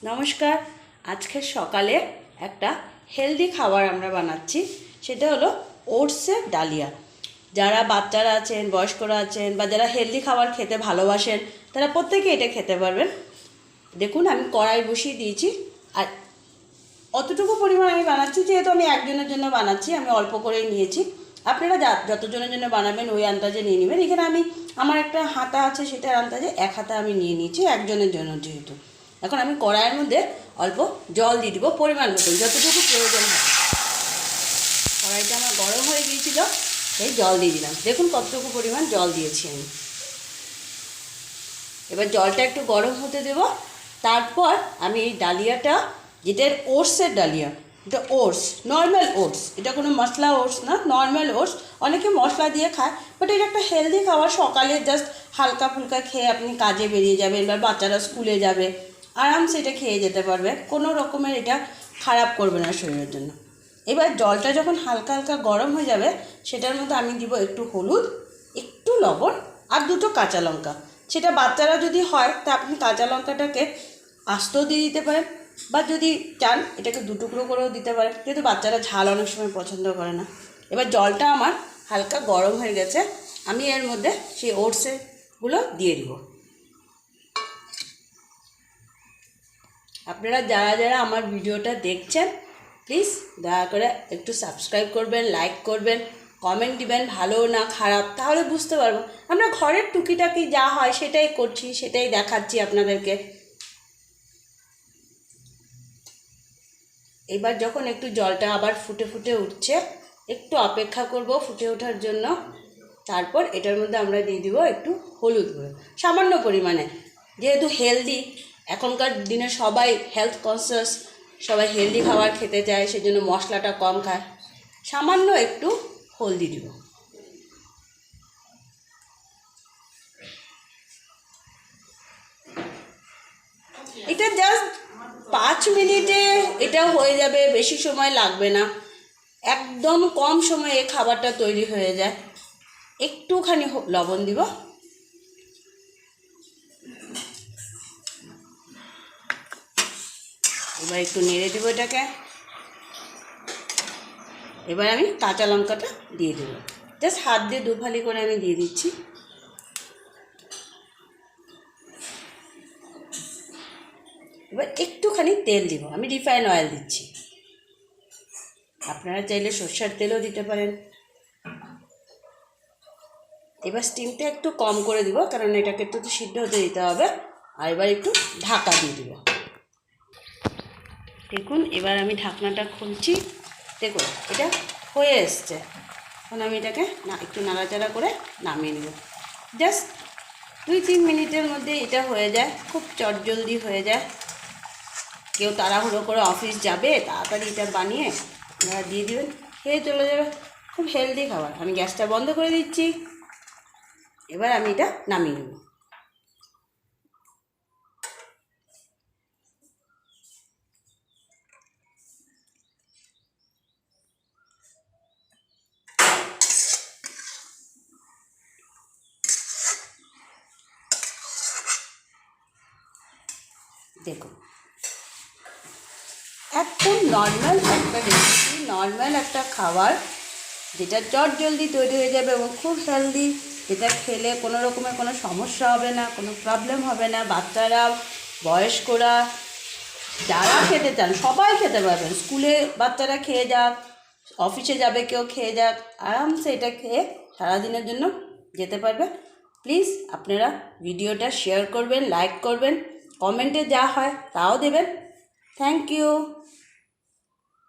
নমস্কার। আজকে সকালে একটা হেলদি খাবার আমরা বানাচ্ছি, সেটা হলো ওটসের ডালিয়া। যারা বাচ্চারা আছেন, বয়স্করা আছেন, বা যারা হেলদি খাবার খেতে ভালোবাসেন, তারা প্রত্যেকে এটা খেতে পারবেন। দেখুন, আমি কড়াই বসিয়ে দিয়েছি, আর অতটুকু পরিমাণ আমি বানাচ্ছি, যেহেতু আমি একজনের জন্য বানাচ্ছি, আমি অল্প করেই নিয়েছি। আপনারা যতজনের জন্য বানাবেন ওই আন্দাজে নিয়ে নেবেন। এখানে আমি আমার একটা হাতা আছে, সেটার আন্দাজে এক হাতা আমি নিয়ে নিয়েছি একজনের জন্য যেহেতু। এখন আমি কড়াইয়ের মধ্যে অল্প জল দিয়ে দিব, পরিমাণ মতন, যতটুকু প্রয়োজন হয়। কড়াইটা আমার গরম হয়ে গিয়েছিল, সেই জল দিয়ে দিলাম। দেখুন কতটুকু পরিমাণ জল দিয়েছি আমি। এবার জলটা একটু গরম হতে দেব। তারপর আমি এই ডালিয়াটা, যেটা ওটসের ডালিয়া, এটা ওটস, নর্মাল ওটস, এটা কোনো মশলা ওটস না, নর্মাল ওটস। অনেকে মশলা দিয়ে খায়, বাট এটা একটা হেলদি খাবার। সকালে জাস্ট হালকা ফুলকা খেয়ে আপনি কাজে বেরিয়ে যাবেন, বা বাচ্চারা স্কুলে যাবে, আরামসে এটা খেয়ে যেতে পারবে। কোনো রকমের এটা খারাপ করবে না শরীরের জন্য। এবার জলটা যখন হালকা হালকা গরম হয়ে যাবে, সেটার মধ্যে আমি দিব একটু হলুদ, একটু লবণ, আর দুটো কাঁচা লঙ্কা। সেটা বাচ্চারা যদি হয় তা আপনি কাঁচা লঙ্কাটাকে আস্ত দিয়ে দিতে পারেন, বা যদি চান এটাকে দুটুকরো করেও দিতে পারেন, যেহেতু বাচ্চারা ঝাল অনেক সময় পছন্দ করে না। এবার জলটা আমার হালকা গরম হয়ে গেছে, আমি এর মধ্যে সেই ওটসগুলো দিয়ে দিব। আপনারা যারা যারা আমার ভিডিওটা দেখছেন, প্লিজ দয়া করে একটু সাবস্ক্রাইব করবেন, লাইক করবেন, কমেন্ট দিবেন ভালো না খারাপ, তাহলে বুঝতে পারবো। আমরা ঘরের টুকিটাকি যা হয় সেটাই করছি, সেটাই দেখাচ্ছি আপনাদেরকে। এবার যখন একটু জলটা আবার ফুটে ফুটে উঠছে, একটু অপেক্ষা করব ফুটে ওঠার জন্য। তারপর এটার মধ্যে আমরা দিয়ে দিব একটু হলুদ গুঁড়ো, সামান্য পরিমাণে। যেহেতু হেলদি, এখনকার দিনে সবাই হেলথ কনসিয়াস, সবাই হেলদি খাবার খেতে চায়, সেজন্য মশলাটা কম খায়। সামান্য একটু হলদি দিব। এটা জাস্ট 5 মিনিটে এটা হয়ে যাবে, বেশি সময় লাগবে না। একদম কম সময়ে এই খাবারটা তৈরি হয়ে যায়। একটুখানি লবণ দিব, এবার একটু নেড়ে দেবো এটাকে। এবার আমি কাঁচা লঙ্কাটা দিয়ে দেবো, জাস্ট হাত দিয়ে দুফালি করে আমি দিয়ে দিচ্ছি। এবার একটুখানি তেল দিব, আমি রিফাইন অয়েল দিচ্ছি। আপনারা চাইলে সরষের তেলও দিতে পারেন। এবার স্টিমটা একটু কম করে দিব, কারণ এটাকে একটু সিদ্ধ হতে দিতে হবে। আর এবার একটু ঢাকা দিয়ে দিব। দেখুন, এবার আমি ঢাকনাটা খুলছি। দেখুন এটা হয়ে এসছে। এখন আমি এটাকে একটু নাড়াচাড়া করে নামিয়ে নেব। জাস্ট 2-3 মিনিটের মধ্যে এটা হয়ে যায়, খুব চটজলদি হয়ে যায়। কেউ তাড়াহুড়ো করে অফিস যাবে, তাড়াতাড়ি এটা বানিয়ে দিয়ে দেবেন, খেয়ে চলে যাবে। খুব হেলদি খাবার। আমি গ্যাসটা বন্ধ করে দিচ্ছি। এবার আমি এটা নামিয়ে নেব। দেখুন, একদম নর্মাল একটা রেসিপি, নর্মাল একটা খাবার, যেটা চটজলদি তৈরি হয়ে যাবে এবং খুব হেলদি। যেটা খেলে কোনো রকমের কোনো সমস্যা হবে না, কোনো প্রবলেম হবে না। বাচ্চারা, বয়স্করা, যারা খেতে চান সবাই খেতে পারবেন। স্কুলে বাচ্চারা খেয়ে যাক, অফিসে যাবে কেউ খেয়ে যাক, আরামসে এটা খেয়ে সারাদিনের জন্য যেতে পারবে। প্লিজ আপনারা ভিডিওটা শেয়ার করবেন, লাইক করবেন, কমেন্টে যা হয় তাও দেবেন। Thank you.